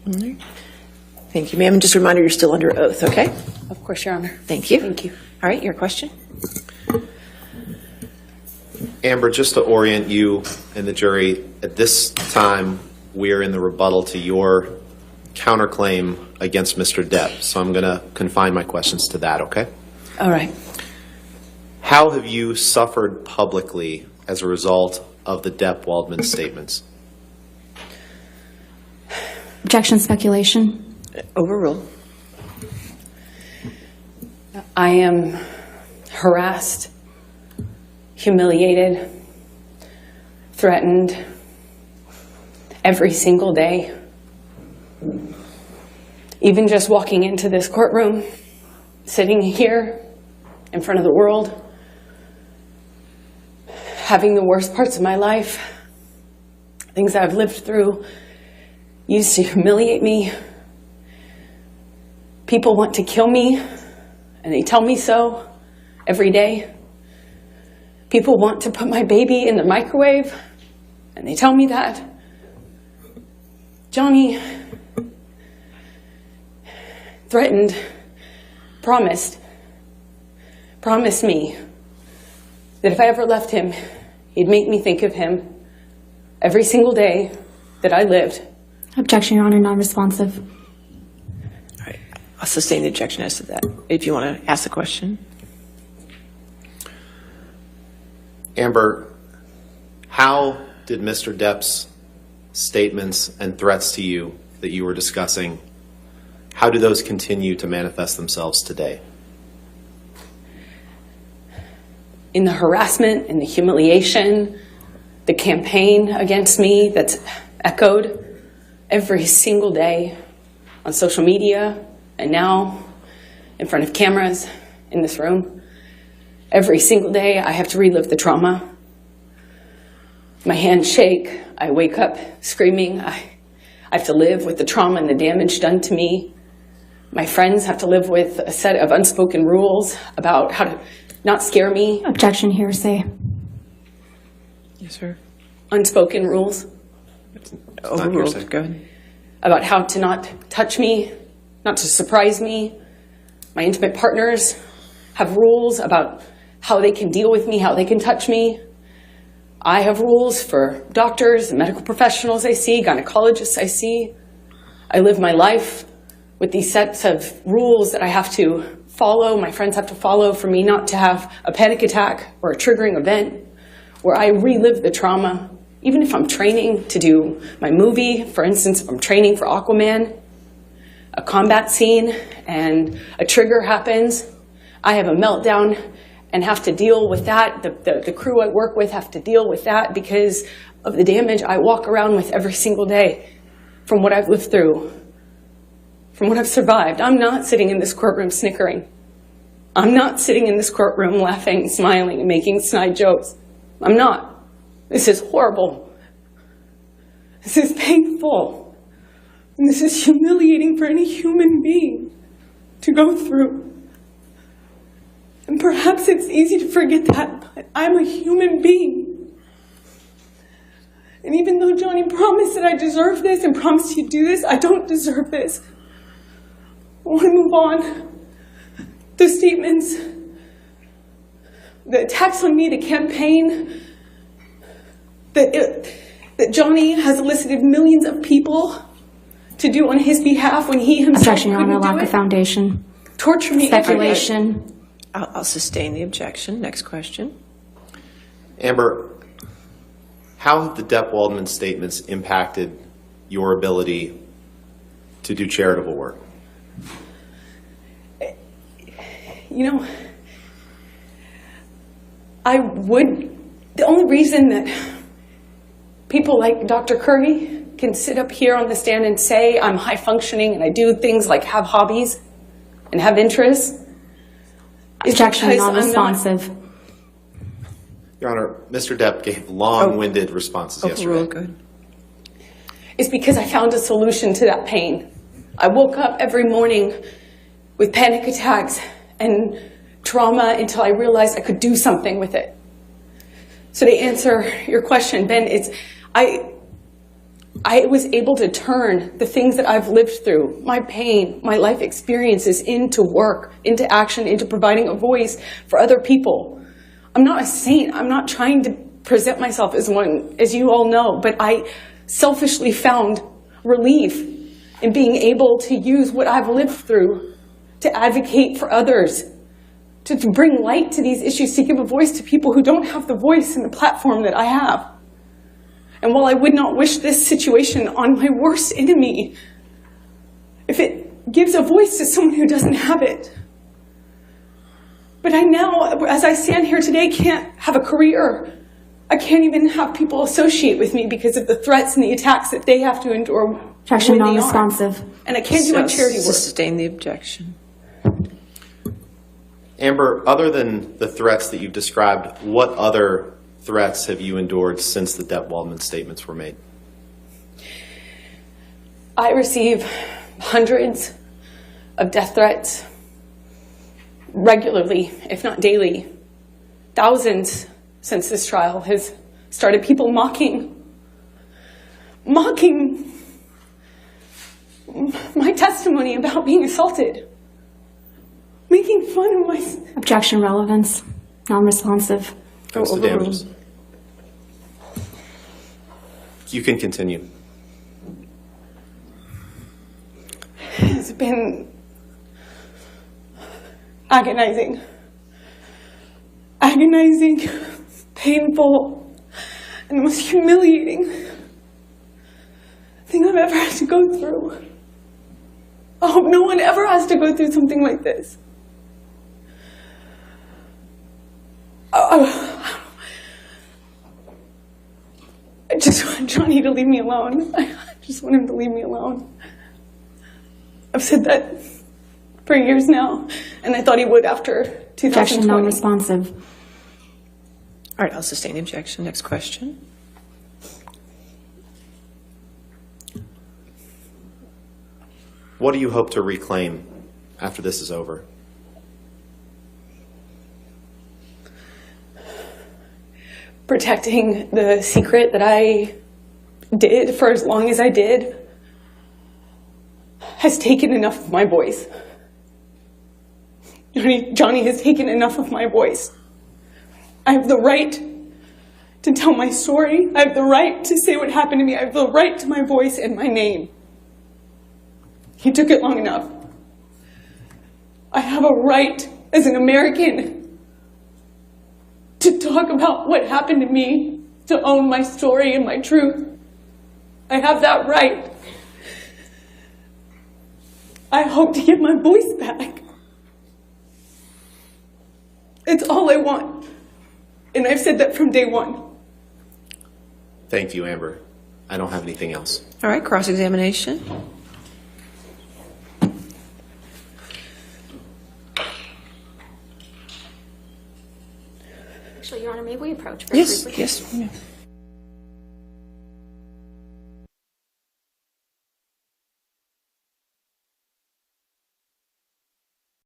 All right. Thank you, ma'am. And just a reminder, you're still under oath, okay? Of course, Your Honor. Thank you. Thank you. All right, your question? Amber, just to orient you and the jury, at this time, we are in the rebuttal to your counterclaim against Mr. Depp. So I'm going to confine my questions to that, okay? All right. How have you suffered publicly as a result of the Depp-Waldman statements? Objection, speculation. Overruled. I am harassed, humiliated, threatened every single day. Even just walking into this courtroom, sitting here in front of the world, having the worst parts of my life, things that I've lived through, used to humiliate me. People want to kill me, and they tell me so every day. People want to put my baby in the microwave, and they tell me that. Johnny threatened, promised me that if I ever left him, he'd make me think of him every single day that I lived. Objection, Your Honor, non-responsive. All right. I'll sustain the objection as to that. If you want to ask the question. Amber, how did Mr. Depp's statements and threats to you that you were discussing, how do those continue to manifest themselves today? In the harassment, in the humiliation, the campaign against me that's echoed every single day on social media and now in front of cameras in this room. Every single day I have to relive the trauma. My hands shake. I wake up screaming. I have to live with the trauma and the damage done to me. My friends have to live with a set of unspoken rules about how to not scare me. Objection, hearsay. Yes, sir. Unspoken rules Overruled. hearsay. Go ahead. about how to not touch me, not to surprise me. My intimate partners have rules about how they can deal with me, how they can touch me. I have rules for doctors and medical professionals I see, gynecologists I see. I live my life with these sets of rules that I have to follow, my friends have to follow for me not to have a panic attack or a triggering event where I relive the trauma. Even if I'm training to do my movie, for instance, if I'm training for Aquaman, a combat scene and a trigger happens, I have a meltdown and have to deal with that. The crew I work with have to deal with that because of the damage I walk around with every single day from what I've lived through, from what I've survived. I'm not sitting in this courtroom snickering. I'm not sitting in this courtroom laughing, smiling, and making snide jokes. I'm not. This is horrible. This is painful. And this is humiliating for any human being to go through. And perhaps it's easy to forget that, but I'm a human being. And even though Johnny promised that I deserve this and promised he'd do this, I don't deserve this. I want to move on. The statements, the attacks on me, the campaign, that Johnny has elicited millions of people to do on his behalf when he himself Objection, Your Honor, couldn't do lack it. of foundation. Torture me every day. Speculation. I'll sustain the objection. Next question. Amber, how have the Depp-Waldman statements impacted your ability to do charitable work? You know, the only reason that people like Dr. Curry can sit up here on the stand and say I'm high functioning and I do things like have hobbies and have interests is Objection, because I'm not. non-responsive. Your Honor, Mr. Depp gave long-winded responses yesterday. Overruled. Go ahead. It's because I found a solution to that pain. I woke up every morning with panic attacks and trauma until I realized I could do something with it. So to answer your question, Ben, I was able to turn the things that I've lived through, my pain, my life experiences, into work, into action, into providing a voice for other people. I'm not a saint. I'm not trying to present myself as one, as you all know, but I selfishly found relief in being able to use what I've lived through to advocate for others, to bring light to these issues, to give a voice to people who don't have the voice and the platform that I have. And while I would not wish this situation on my worst enemy, if it gives a voice to someone who doesn't have it. But I now, as I stand here today, can't have a career. I can't even have people associate with me because of the threats and the attacks that they have to endure. Objection when they are. non-responsive. And I can't do my charity work. Sustain the objection. Amber, other than the threats that you've described, what other threats have you endured since the Depp-Waldman statements were made? I receive hundreds of death threats regularly, if not daily. Thousands since this trial has started. People mocking my testimony about being assaulted. Making fun of my... Objection relevance. Non-responsive. Goes to damages. You can continue. It's been agonizing, painful, and the most humiliating thing I've ever had to go through. I hope no one ever has to go through something like this. I just want Johnny to leave me alone. I just want him to leave me alone. I've said that for years now, and I thought he would after 2020. Objection non-responsive. All right, I'll sustain the objection. Next question. What do you hope to reclaim after this is over? Protecting the secret that I did for as long as I did has taken enough of my voice. Johnny has taken enough of my voice. I have the right to tell my story. I have the right to say what happened to me. I have the right to my voice and my name. He took it long enough. I have a right as an American to talk about what happened to me, to own my story and my truth. I have that right. I hope to get my voice back. It's all I want. And I've said that from day one. Thank you, Amber. I don't have anything else. All right, cross-examination. Actually, Your Honor, may we approach Yes, yes. Yeah.